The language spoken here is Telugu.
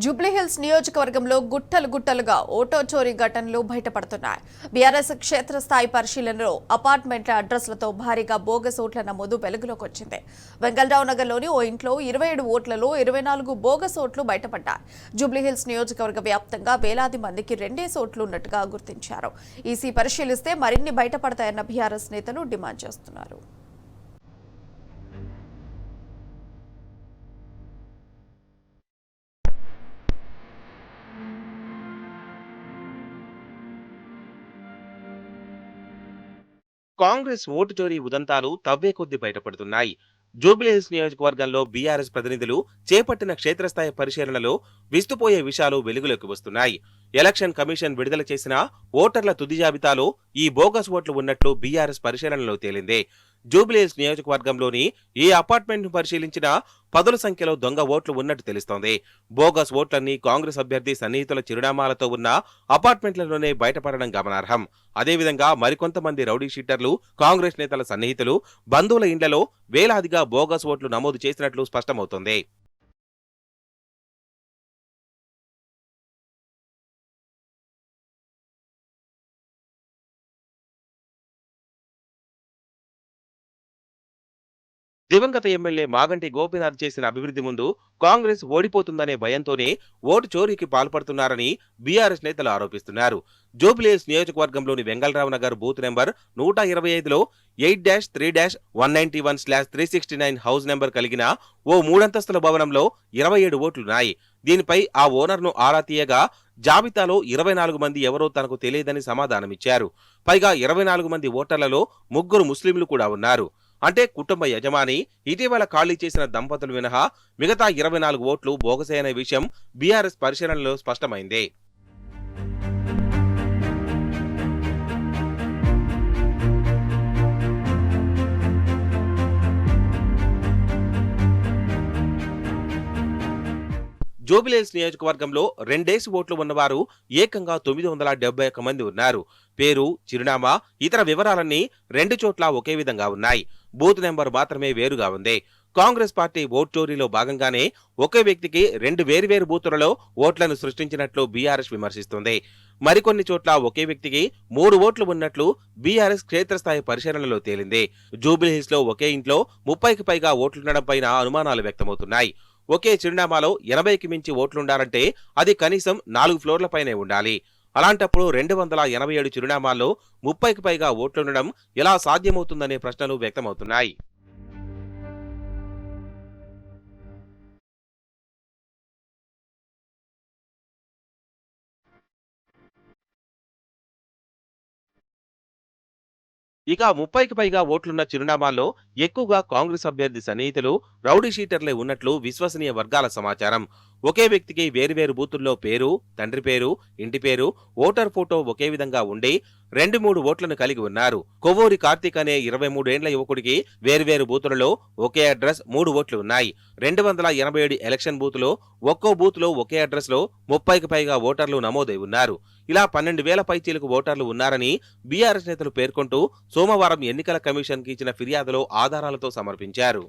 జూబ్లీహిల్స్ నియోజకవర్గంలో గుట్టలుగా ఓటో చోరీ ఘటనలు బయటపడుతున్నాయి. బీఆర్ఎస్ క్షేత్రస్థాయి పరిశీలనలో అపార్ట్మెంట్ల అడ్రస్లతో భారీగా బోగస్ ఓట్ల నమోదు వెలుగులోకి వచ్చింది. వెంగళరావు నగర్లోని ఓ ఇంట్లో 27 ఓట్లలో 24 బోగస్ ఓట్లు బయటపడ్డాయి. జూబ్లీహిల్స్ నియోజకవర్గ వ్యాప్తంగా వేలాది మందికి రెండేసి ఓట్లు ఉన్నట్టుగా గుర్తించారు. ఈసీ పరిశీలిస్తే మరిన్ని బయటపడతాయన్న బీఆర్ఎస్ నేతలు డిమాండ్ చేస్తున్నారు. కాంగ్రెస్ ఓటు చోరీ ఉదంతాలు తవ్వే కొద్దీ బయటపడుతున్నాయి. జూబ్లీహిల్స్ నియోజకవర్గంలో బీఆర్ఎస్ ప్రతినిధులు చేపట్టిన క్షేత్రస్థాయి పరిశీలనలో విస్తుపోయే విషయాలు వెలుగులోకి వస్తున్నాయి. ఎలక్షన్ కమిషన్ విడుదల చేసిన ఓటర్ల తుది జాబితాలో ఈ బోగస్ ఓట్లు ఉన్నట్లు బీఆర్ఎస్ పరిశీలనలో తేలింది. జూబ్లీహిల్స్ నియోజకవర్గంలోని ఈ అపార్ట్మెంట్ ను పరిశీలించిన పదుల సంఖ్యలో దొంగ ఓట్లు ఉన్నట్టు తెలుస్తోంది. బోగస్ ఓట్లన్నీ కాంగ్రెస్ అభ్యర్థి సన్నిహితుల చిరునామాలతో ఉన్న అపార్ట్మెంట్లలోనే బయటపడడం గమనార్హం. అదేవిధంగా మరికొంతమంది రౌడీ షీటర్లు, కాంగ్రెస్ నేతల సన్నిహితులు, బంధువుల ఇండ్లలో వేలాదిగా బోగస్ ఓట్లు నమోదు చేసినట్లు స్పష్టమవుతోంది. దివంగత ఎమ్మెల్యే మాగంటి గోపీనాథ్ చేసిన అభివృద్ధి ముందు కాంగ్రెస్ ఓడిపోతుందనే భయంతోనే ఓటు చోరీకి పాల్పడుతున్నారని బీఆర్ఎస్ నేతలు ఆరోపిస్తున్నారు. జూబ్లీహిల్స్ నియోజకవర్గంలోని వెంగళరావు నగర్ బూత్ నెంబర్ 125లో 8-3-191/369 హౌస్ నెంబర్ కలిగిన ఓ మూడంతస్తుల భవనంలో 27 ఓట్లున్నాయి. దీనిపై ఆ ఓనర్ను ఆరా తీయగా జాబితాలో 24 మంది ఎవరో తనకు తెలియదని సమాధానమిచ్చారు. పైగా 24 మంది ఓటర్లలో 3 ముస్లింలు కూడా ఉన్నారు. అంటే కుటుంబ యజమాని, ఇటీవల ఖాళీ చేసిన దంపతులు మినహా మిగతా 24 ఓట్లు బోగసే అనే విషయం బీఆర్ఎస్ పరిశీలనలో స్పష్టమైంది. జూబ్లీహిల్స్ నియోజకవర్గంలో రెండేసి ఓట్లు ఉన్నవారు ఏకంగా 971 మంది ఉన్నారు. పేరు, చిరునామా, ఇతర వివరాలన్నీ 2 చోట్ల ఒకే విధంగా ఉన్నాయి. బూత్ నెంబర్ మాత్రమే వేరుగా ఉంది. కాంగ్రెస్ పార్టీ ఓట్ చోరీలో భాగంగానే ఒకే వ్యక్తికి 2 వేర్వేరు బూతులలో ఓట్లను సృష్టించినట్లు బీఆర్ఎస్ విమర్శిస్తుంది. మరికొన్ని చోట్ల ఒకే వ్యక్తికి 3 ఓట్లు ఉన్నట్లు బీఆర్ఎస్ క్షేత్రస్థాయి పరిశీలనలో తేలింది. జూబ్లీహిల్స్ లో ఒకే ఇంట్లో 30కి పైగా ఓట్లుండడంపైన అనుమానాలు వ్యక్తమవుతున్నాయి. ఒకే చిరునామాలో 80కి మించి ఓట్లుండాలంటే అది కనీసం 4 ఫ్లోర్లపైనే ఉండాలి. అలాంటప్పుడు 287 చిరునామాల్లో 30కి పైగా ఓట్లుండడం ఎలా సాధ్యమవుతుందనే ప్రశ్నలు వ్యక్తమవుతున్నాయి. ఇక 30కి పైగా ఓట్లున్న చిరునామాల్లో ఎక్కువగా కాంగ్రెస్ అభ్యర్థి సన్నిహితులు, రౌడీ షీటర్లే ఉన్నట్లు విశ్వసనీయ వర్గాల సమాచారం. ఒకే వ్యక్తికి వేరువేరు బూతుల్లో పేరు, తండ్రి పేరు, ఇంటి పేరు, ఓటర్ ఫోటో ఒకే విధంగా ఉండి 2-3 ఓట్లను కలిగి ఉన్నారు. కొవ్వూరి కార్తీక్ అనే 23 ఏండ్ల యువకుడికి వేర్వేరు బూతులలో ఒకే అడ్రస్ 3 ఓట్లు ఉన్నాయి. 287 ఎలక్షన్ బూతులో ఒక్కో బూత్లో ఒకే అడ్రస్ లో 30కి పైగా ఓటర్లు నమోదై ఉన్నారు. ఇలా 12,000 పైచీలకు ఓటర్లు ఉన్నారని బీఆర్ఎస్ నేతలు పేర్కొంటూ సోమవారం ఎన్నికల కమిషన్ కి ఇచ్చిన ఫిర్యాదులో ఆధారాలతో సమర్పించారు.